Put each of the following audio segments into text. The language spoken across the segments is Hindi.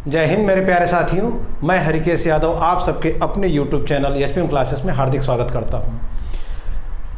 जय हिंद मेरे प्यारे साथियों, मैं हरिकेश यादव आप सबके अपने YouTube चैनल एचपीएम क्लासेस में हार्दिक स्वागत करता हूं।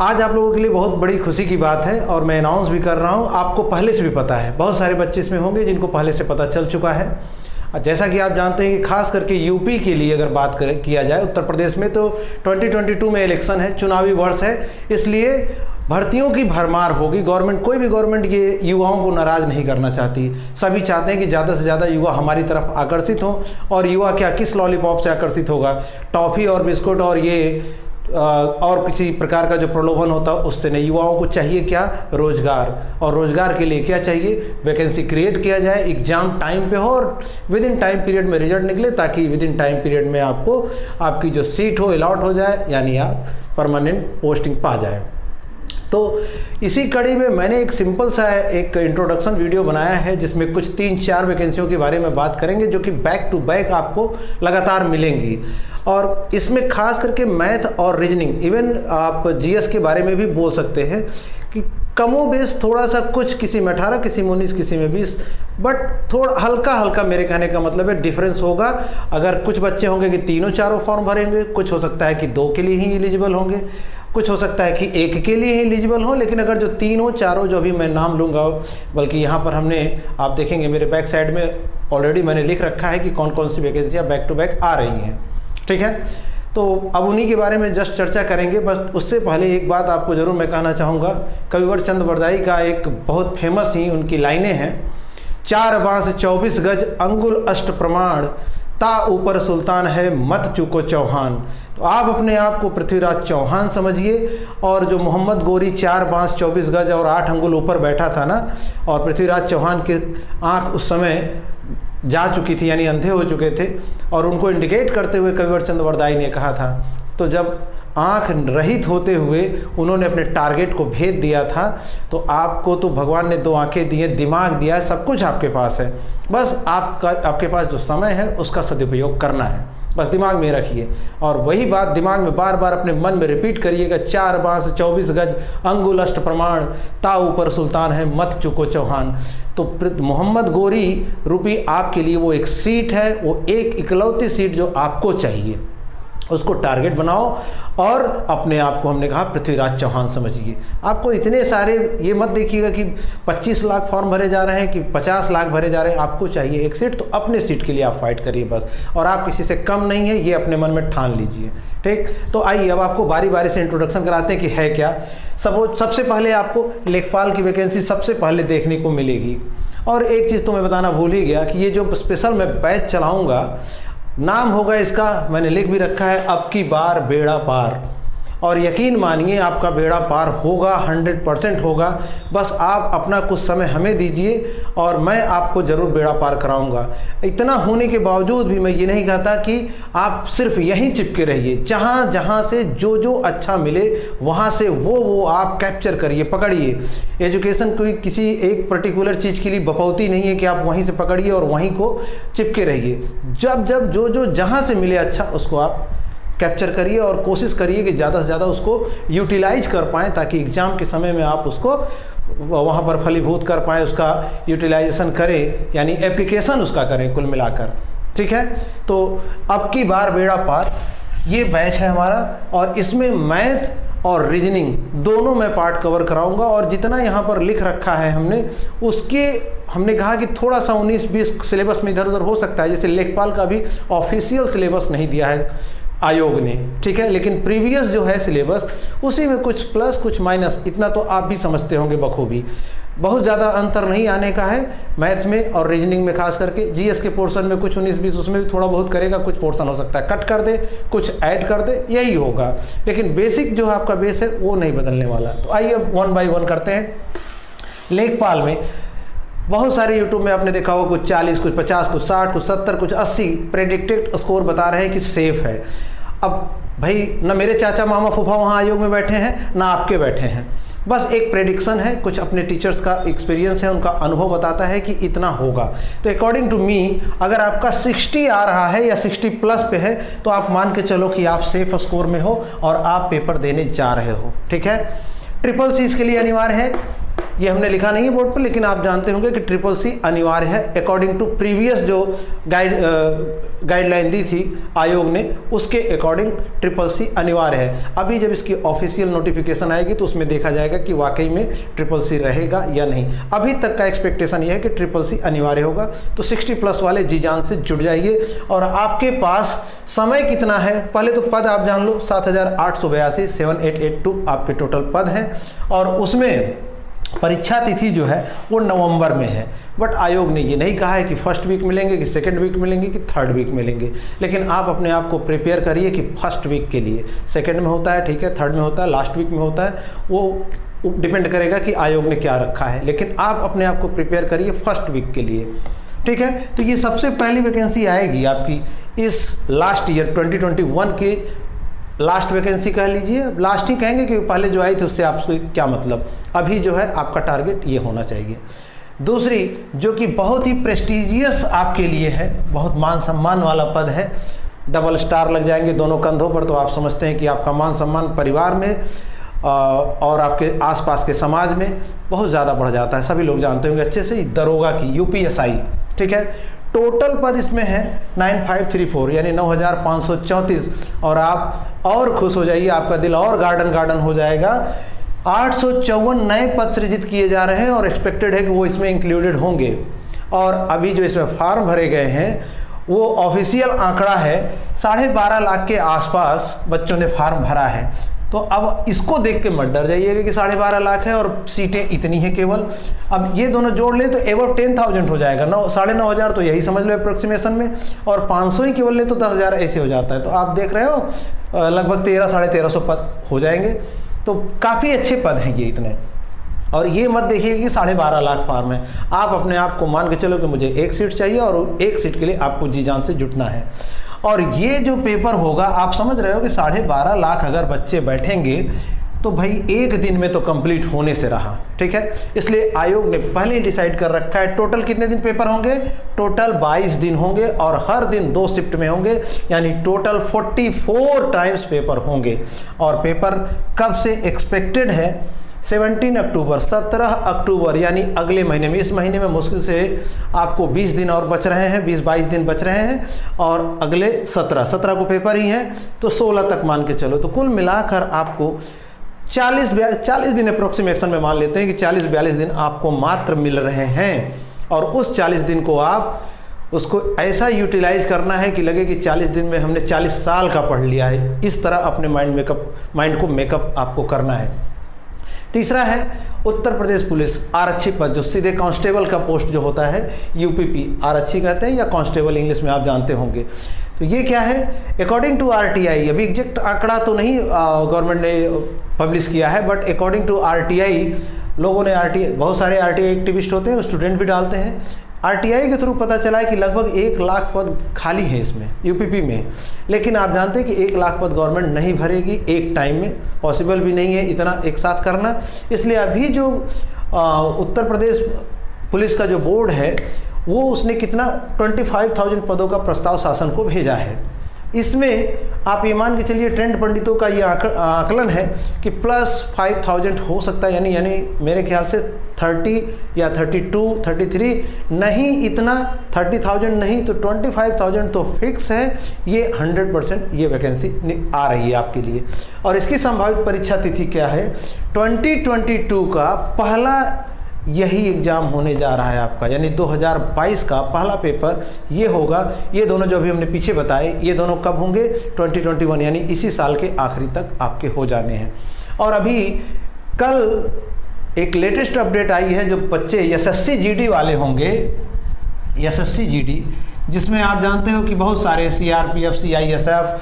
आज आप लोगों के लिए बहुत बड़ी खुशी की बात है और मैं अनाउंस भी कर रहा हूं। आपको पहले से भी पता है, बहुत सारे बच्चे इसमें होंगे जिनको पहले से पता चल चुका है। जैसा कि आप जानते हैं कि खास करके यूपी के लिए अगर बात किया जाए, उत्तर प्रदेश में तो 2022 में इलेक्शन है, चुनावी वर्ष है, इसलिए भर्तियों की भरमार होगी। गवर्नमेंट, कोई भी गवर्नमेंट ये युवाओं को नाराज़ नहीं करना चाहती। सभी चाहते हैं कि ज़्यादा से ज़्यादा युवा हमारी तरफ आकर्षित हों। और युवा क्या, किस लॉलीपॉप से आकर्षित होगा? टॉफ़ी और बिस्कुट और ये और किसी प्रकार का जो प्रलोभन होता है उससे नहीं। युवाओं को चाहिए क्या? रोजगार। और रोजगार के लिए क्या चाहिए? वैकेंसी क्रिएट किया जाए, एग्जाम टाइम पे हो और विद इन टाइम पीरियड में रिजल्ट निकले, ताकि विद इन टाइम पीरियड में आपको आपकी जो सीट हो अलॉट हो जाए, यानी आप परमानेंट पोस्टिंग पा जाए। तो इसी कड़ी में मैंने एक सिंपल सा एक इंट्रोडक्शन वीडियो बनाया है, जिसमें कुछ 3-4 वैकेंसियों के बारे में बात करेंगे, जो कि बैक टू बैक आपको लगातार मिलेंगी। और इसमें खास करके मैथ और रीजनिंग, इवन आप जीएस के बारे में भी बोल सकते हैं कि कमो बेस थोड़ा सा, कुछ किसी में 18, किसी में 19, किसी में 20, बट थोड़ा हल्का हल्का, मेरे कहने का मतलब है डिफरेंस होगा। अगर कुछ बच्चे होंगे कि तीनों चारों फॉर्म भरेंगे, कुछ हो सकता है कि 2 के लिए ही एलिजिबल होंगे, कुछ हो सकता है कि 1 के लिए ही एलिजिबल हो। लेकिन अगर जो तीनों चारों जो भी मैं नाम लूँगा, बल्कि यहाँ पर हमने, आप देखेंगे मेरे बैक साइड में ऑलरेडी मैंने लिख रखा है कि कौन कौन सी वैकेंसियाँ बैक टू बैक आ रही हैं, ठीक है। तो अब उन्हीं के बारे में जस्ट चर्चा करेंगे। बस उससे पहले एक बात आपको ज़रूर मैं कहना चाहूँगा। कविवर चंद बरदाई का एक बहुत फेमस ही उनकी लाइनें हैं, 4 बांस 24 गज अंगुल अष्ट प्रमाण, ता ऊपर सुल्तान है मत चूको चौहान। तो आप अपने आप को पृथ्वीराज चौहान समझिए। और जो मोहम्मद गोरी 4 बांस 24 गज और 8 अंगुल ऊपर बैठा था ना, और पृथ्वीराज चौहान की आँख उस समय जा चुकी थी, यानी अंधे हो चुके थे, और उनको इंडिकेट करते हुए कविवर चंद बरदाई ने कहा था, तो जब आँख रहित होते हुए उन्होंने अपने टारगेट को भेद दिया था, तो आपको तो भगवान ने 2 आँखें दी हैं, दिमाग दिया है, सब कुछ आपके पास है। बस आपके पास जो समय है उसका सदुपयोग करना है, बस दिमाग में रखिए। और वही बात दिमाग में बार बार अपने मन में रिपीट करिएगा, 4 बांस 24 गज अंगुल अष्ट प्रमाण, ता ऊपर सुल्तान है मत चूको चौहान। तो मोहम्मद गोरी रूपी आपके लिए वो एक सीट है, वो एक इकलौती सीट जो आपको चाहिए, उसको टारगेट बनाओ और अपने आप को, हमने कहा, पृथ्वीराज चौहान समझिए। आपको इतने सारे, ये मत देखिएगा कि 25 लाख फॉर्म भरे जा रहे हैं कि 50 लाख भरे जा रहे हैं। आपको चाहिए एक सीट, तो अपने सीट के लिए आप फाइट करिए बस। और आप किसी से कम नहीं है, ये अपने मन में ठान लीजिए, ठीक। तो आइए अब आपको बारी बारी से इंट्रोडक्शन कराते हैं कि है क्या। सबसे पहले आपको लेखपाल की वैकेंसी सबसे पहले देखने को मिलेगी। और एक चीज़ तो मैं बताना भूल ही गया कि ये जो स्पेशल मैं बैच चलाऊँगा, नाम होगा इसका, मैंने लिख भी रखा है, अब की बार बेड़ा पार। और यकीन मानिए आपका बेड़ा पार होगा, 100% होगा। बस आप अपना कुछ समय हमें दीजिए और मैं आपको ज़रूर बेड़ा पार कराऊंगा। इतना होने के बावजूद भी मैं ये नहीं कहता कि आप सिर्फ यहीं चिपके रहिए। जहाँ जहाँ से जो जो अच्छा मिले वहाँ से वो आप कैप्चर करिए, पकड़िए। एजुकेशन कोई किसी एक पर्टिकुलर चीज़ के लिए बपौती नहीं है कि आप वहीं से पकड़िए और वहीं को चिपके रहिए। जब जो जहाँ से मिले अच्छा, उसको आप कैप्चर करिए और कोशिश करिए कि ज़्यादा से ज़्यादा उसको यूटिलाइज कर पाएँ, ताकि एग्ज़ाम के समय में आप उसको वहाँ पर फलीभूत कर पाएँ, उसका यूटिलाइजेशन करें, यानी एप्लीकेशन उसका करें कुल मिलाकर, ठीक है। तो अब की बार बेड़ा पार ये बैच है हमारा, और इसमें मैथ और रीजनिंग दोनों मैं पार्ट कवर कराऊंगा। और जितना यहाँ पर लिख रखा है हमने कहा कि थोड़ा सा 19-20 सिलेबस में इधर उधर हो सकता है, जैसे लेखपाल का भी ऑफिशियल सिलेबस नहीं दिया है आयोग ने, ठीक है, लेकिन प्रीवियस जो है सिलेबस, उसी में कुछ प्लस कुछ माइनस, इतना तो आप भी समझते होंगे बखूबी। बहुत ज़्यादा अंतर नहीं आने का है मैथ में और रीजनिंग में। खास करके जीएस के पोर्शन में कुछ 19-20 उसमें भी थोड़ा बहुत करेगा, कुछ पोर्शन हो सकता है कट कर दे, कुछ ऐड कर दे, यही होगा। लेकिन बेसिक जो आपका बेस है वो नहीं बदलने वाला। तो आइए 1 बाय 1 करते हैं। लेखपाल में बहुत सारे यूट्यूब में आपने देखा होगा, कुछ 40, कुछ 50, कुछ 60, कुछ 70, कुछ 80 प्रेडिक्टेड स्कोर बता रहे हैं कि सेफ है। अब भाई, ना मेरे चाचा मामा फूफा वहाँ आयोग में बैठे हैं, ना आपके बैठे हैं, बस एक प्रेडिक्शन है, कुछ अपने टीचर्स का एक्सपीरियंस है, उनका अनुभव बताता है कि इतना होगा। तो अकॉर्डिंग टू मी, अगर आपका 60 आ रहा है या 60 प्लस पे है, तो आप मान के चलो कि आप सेफ स्कोर में हो और आप पेपर देने जा रहे हो, ठीक है। ट्रिपल सी इसके लिए अनिवार्य है। ये हमने लिखा नहीं है बोर्ड पर, लेकिन आप जानते होंगे कि CCC अनिवार्य है अकॉर्डिंग टू प्रीवियस जो गाइडलाइन दी थी आयोग ने, उसके अकॉर्डिंग CCC अनिवार्य है। अभी जब इसकी ऑफिशियल नोटिफिकेशन आएगी तो उसमें देखा जाएगा कि वाकई में CCC रहेगा या नहीं। अभी तक का एक्सपेक्टेशन ये है कि CCC अनिवार्य होगा। तो 60+ वाले जी जान से जुड़ जाइए। और आपके पास समय कितना है, पहले तो पद आप जान लो, 7882 7882 आपके टोटल पद हैं, और उसमें परीक्षा तिथि जो है वो नवंबर में है। बट आयोग ने ये नहीं कहा है कि फर्स्ट वीक मिलेंगे, कि सेकंड वीक मिलेंगे, कि थर्ड वीक मिलेंगे, लेकिन आप अपने आप को प्रिपेयर करिए कि फर्स्ट वीक के लिए। सेकंड में होता है, ठीक है, थर्ड में होता है, लास्ट वीक में होता है, वो डिपेंड करेगा कि आयोग ने क्या रखा है, लेकिन आप अपने आप को प्रिपेयर करिए फर्स्ट वीक के लिए, ठीक है। तो ये सबसे पहली वैकेंसी आएगी आपकी इस लास्ट ईयर 2021 की लास्ट वैकेंसी कह लीजिए, लास्ट ही कहेंगे कि पहले जो आई थी उससे आपको क्या मतलब। अभी जो है आपका टारगेट ये होना चाहिए। दूसरी जो कि बहुत ही प्रेस्टिजियस आपके लिए है, बहुत मान सम्मान वाला पद है, डबल स्टार लग जाएंगे दोनों कंधों पर, तो आप समझते हैं कि आपका मान सम्मान परिवार में और आपके आसपास के समाज में बहुत ज़्यादा बढ़ जाता है। सभी लोग जानते होंगे अच्छे से, दरोगा की UPSI, ठीक है। टोटल पद इसमें है 9534 यानी 9534, और आप और खुश हो जाइए, आपका दिल और गार्डन हो जाएगा। 854 नए पद सृजित किए जा रहे हैं और एक्सपेक्टेड है कि वो इसमें इंक्लूडेड होंगे। और अभी जो इसमें फॉर्म भरे गए हैं वो ऑफिशियल आंकड़ा है 12.5 लाख के आसपास बच्चों ने फॉर्म भरा है। तो अब इसको देख के मत डर जाइएगा कि 12.5 लाख है और सीटें इतनी हैं केवल। अब ये दोनों जोड़ ले तो एबव 10,000 हो जाएगा, 9,500 तो यही समझ लो अप्रोक्सीमेशन में, और 500 ही केवल ले तो 10,000 ऐसे हो जाता है। तो आप देख रहे हो लगभग 1300-1350 पद हो जाएंगे। तो काफ़ी अच्छे पद हैं ये इतने। और ये मत देखिए कि 12.5 लाख फॉर्म है। आप अपने आप को मान के चलो कि मुझे एक सीट चाहिए और एक सीट के लिए आपको जी जान से जुटना है। और ये जो पेपर होगा, आप समझ रहे हो कि 12.5 लाख अगर बच्चे बैठेंगे तो भाई एक दिन में तो कंप्लीट होने से रहा, ठीक है। इसलिए आयोग ने पहले ही डिसाइड कर रखा है टोटल कितने दिन पेपर होंगे, टोटल 22 दिन होंगे और हर दिन 2 शिफ्ट में होंगे, यानी टोटल 44 टाइम्स पेपर होंगे। और पेपर कब से एक्सपेक्टेड है, 17 अक्टूबर, 17 अक्टूबर यानी अगले महीने में। इस महीने में मुश्किल से आपको 20 दिन और बच रहे हैं, 20-22 दिन बच रहे हैं, और अगले 17 को पेपर ही हैं, तो 16 तक मान के चलो। तो कुल मिलाकर आपको 40 दिन अप्रोक्सीमेशन में मान लेते हैं कि 40-42 दिन आपको मात्र मिल रहे हैं। और उस 40 दिन को आप उसको ऐसा यूटिलाइज करना है कि लगे कि 40 दिन में हमने 40 साल का पढ़ लिया है। इस तरह अपने माइंड को मेकअप आपको करना है। तीसरा है उत्तर प्रदेश पुलिस आरक्षी पद, जो सीधे कांस्टेबल का पोस्ट जो होता है, UPP आरक्षी कहते हैं या कांस्टेबल इंग्लिश में आप जानते होंगे। तो ये क्या है, अकॉर्डिंग टू RTI, अभी एग्जैक्ट आंकड़ा तो नहीं गवर्नमेंट ने पब्लिश किया है, बट अकॉर्डिंग टू RTI, लोगों ने बहुत सारे RTI एक्टिविस्ट होते हैं, स्टूडेंट भी डालते हैं। RTI के थ्रू पता चला है कि लगभग 1 लाख पद खाली हैं इसमें UPP में। लेकिन आप जानते हैं कि 1 लाख पद गवर्नमेंट नहीं भरेगी एक टाइम में, पॉसिबल भी नहीं है इतना एक साथ करना। इसलिए अभी जो उत्तर प्रदेश पुलिस का जो बोर्ड है वो उसने कितना 25,000 पदों का प्रस्ताव शासन को भेजा है। इसमें आप ये मान के चलिए ट्रेंड पंडितों का ये आकलन है कि +5,000 हो सकता है, यानी मेरे ख्याल से 30 या 32, 33 नहीं, इतना 30,000 नहीं तो 25,000 तो फिक्स है। ये 100% ये वैकेंसी आ रही है आपके लिए। और इसकी संभावित परीक्षा तिथि क्या है, 2022 का पहला यही एग्ज़ाम होने जा रहा है आपका, यानी 2022 का पहला पेपर ये होगा। ये दोनों जो अभी हमने पीछे बताए, ये दोनों कब होंगे, 2021 यानी इसी साल के आखिरी तक आपके हो जाने हैं। और अभी कल एक लेटेस्ट अपडेट आई है, जो बच्चे SSC GD वाले होंगे, SSC GD, जिसमें आप जानते हो कि बहुत सारे CRPF, CISF,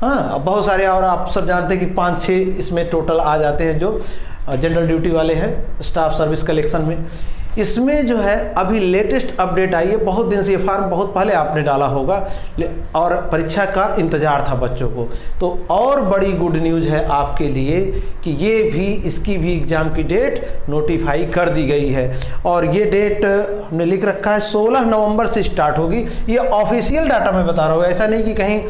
हाँ बहुत सारे, और आप सब जानते हैं कि 5-6 इसमें टोटल आ जाते हैं जो जनरल ड्यूटी वाले हैं स्टाफ सर्विस कलेक्शन में। इसमें जो है अभी लेटेस्ट अपडेट आई है, बहुत दिन से ये फार्म बहुत पहले आपने डाला होगा और परीक्षा का इंतज़ार था बच्चों को। तो और बड़ी गुड न्यूज़ है आपके लिए कि ये भी, इसकी भी एग्ज़ाम की डेट नोटिफाई कर दी गई है। और ये डेट हमने लिख रखा है 16 नवंबर से स्टार्ट होगी। ये ऑफिशियल डाटा मैं बता रहा हूँ, ऐसा नहीं कि कहीं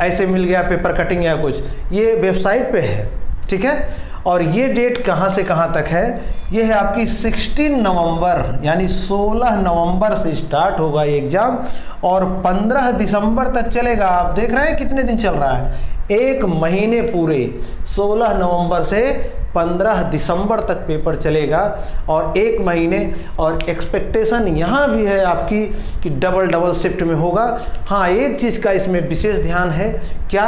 ऐसे मिल गया पेपर कटिंग या कुछ, ये वेबसाइट पे है, ठीक है। और ये डेट कहाँ से कहाँ तक है? ये है आपकी 16 नवंबर, यानी 16 नवंबर से स्टार्ट होगा ये एग्ज़ाम और 15 दिसंबर तक चलेगा। आप देख रहे हैं कितने दिन चल रहा है, एक महीने पूरे, 16 नवंबर से 15 दिसंबर तक पेपर चलेगा और एक महीने। और एक्सपेक्टेशन यहाँ भी है आपकी कि डबल शिफ्ट में होगा। हाँ, एक चीज़ का इसमें विशेष ध्यान है, क्या?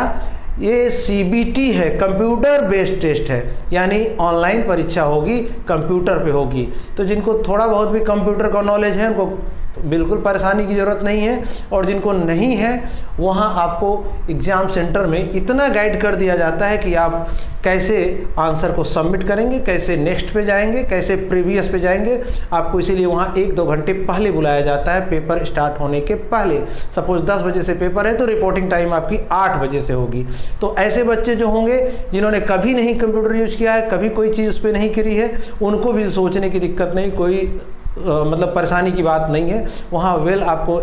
ये CBT है, कंप्यूटर बेस्ड टेस्ट है, यानी ऑनलाइन परीक्षा होगी, कंप्यूटर पे होगी। तो जिनको थोड़ा बहुत भी कंप्यूटर का नॉलेज है उनको बिल्कुल परेशानी की ज़रूरत नहीं है, और जिनको नहीं है वहाँ आपको एग्ज़ाम सेंटर में इतना गाइड कर दिया जाता है कि आप कैसे आंसर को सबमिट करेंगे, कैसे नेक्स्ट पे जाएंगे, कैसे प्रीवियस पे जाएंगे। आपको इसीलिए वहाँ 1-2 घंटे पहले बुलाया जाता है, पेपर स्टार्ट होने के पहले। सपोज 10 बजे से पेपर है तो रिपोर्टिंग टाइम आपकी 8 बजे से होगी। तो ऐसे बच्चे जो होंगे जिन्होंने कभी नहीं कंप्यूटर यूज किया है, कभी कोई चीज़ उस पर नहीं करी है, उनको भी सोचने की दिक्कत नहीं, कोई मतलब परेशानी की बात नहीं है। वहाँ आपको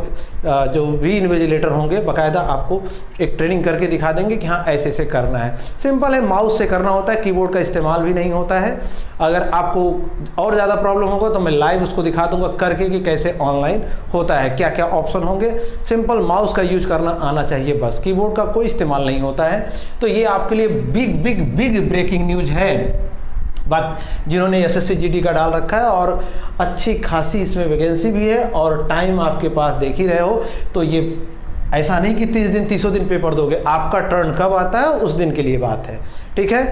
जो भी इन्विजिलेटर होंगे बाकायदा आपको एक ट्रेनिंग करके दिखा देंगे कि हाँ ऐसे ऐसे करना है। सिंपल है, माउस से करना होता है, कीबोर्ड का इस्तेमाल भी नहीं होता है। अगर आपको और ज़्यादा प्रॉब्लम होगा तो मैं लाइव उसको दिखा दूंगा करके कि कैसे ऑनलाइन होता है, क्या क्या ऑप्शन होंगे। सिंपल माउस का यूज करना आना चाहिए बस, कीबोर्ड का कोई इस्तेमाल नहीं होता है। तो ये आपके लिए big big big breaking news है। बात जिन्होंने SSC GD का डाल रखा है और अच्छी खासी इसमें वैकेंसी भी है और टाइम आपके पास देख ही रहे हो, तो ये ऐसा नहीं कि 30 दिन पेपर दोगे, आपका टर्न कब आता है उस दिन के लिए बात है। ठीक है,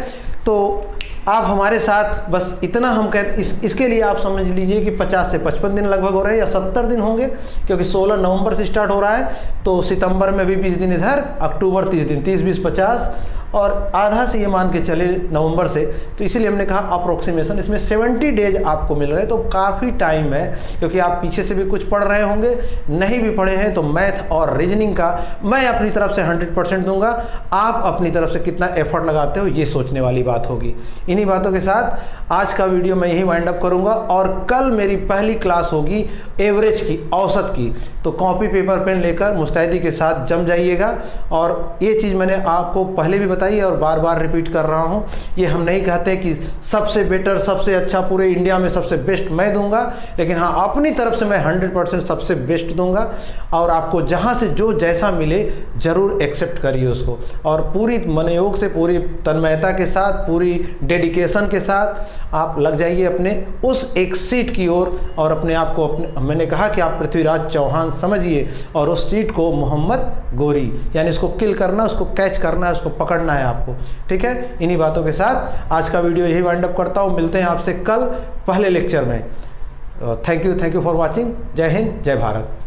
तो आप हमारे साथ बस इतना हम कहते इसके लिए आप समझ लीजिए कि 50 से 55 दिन लगभग हो रहे हैं या 70 दिन होंगे, क्योंकि 16 नवंबर से स्टार्ट हो रहा है। तो सितंबर में भी 20 दिन इधर, अक्टूबर 30 दिन, 30, 20, 50 और आधा से ये मान के चले नवंबर से। तो इसीलिए हमने कहा अप्रोक्सीमेशन इसमें 70 डेज आपको मिल रहे हैं, तो काफ़ी टाइम है। क्योंकि आप पीछे से भी कुछ पढ़ रहे होंगे, नहीं भी पढ़े हैं तो मैथ और रीजनिंग का मैं अपनी तरफ से 100% दूंगा। आप अपनी तरफ से कितना एफर्ट लगाते हो ये सोचने वाली बात होगी। इन्हीं बातों के साथ आज का वीडियो मैं यही वाइंड अप करूंगा और कल मेरी पहली क्लास होगी एवरेज की, औसत की। तो कॉपी पेपर पेन लेकर मुस्तैदी के साथ जम जाइएगा। और ये चीज़ मैंने आपको पहले भी बताई और बार बार रिपीट कर रहा हूँ, ये हम नहीं कहते कि सबसे बेटर, सबसे अच्छा, पूरे इंडिया में सबसे बेस्ट मैं दूंगा, लेकिन हाँ अपनी तरफ से मैं 100% सबसे बेस्ट दूंगा। और आपको जहाँ से जो जैसा मिले ज़रूर एक्सेप्ट करिए उसको, और पूरी मनोयोग से, पूरी तन्मयता के साथ, पूरी डेडिकेशन के साथ आप लग जाइए अपने उस एक सीट की ओर और अपने आप को मैंने कहा कि आप पृथ्वीराज चौहान समझिए और उस सीट को मोहम्मद गोरी, यानी उसको किल करना, उसको कैच करना है, उसको पकड़ना है आपको। ठीक है, इन्हीं बातों के साथ आज का वीडियो यही वाइंड अप करता हूँ। मिलते हैं आपसे कल पहले लेक्चर में। Thank you for watching. जय हिंद, जय भारत।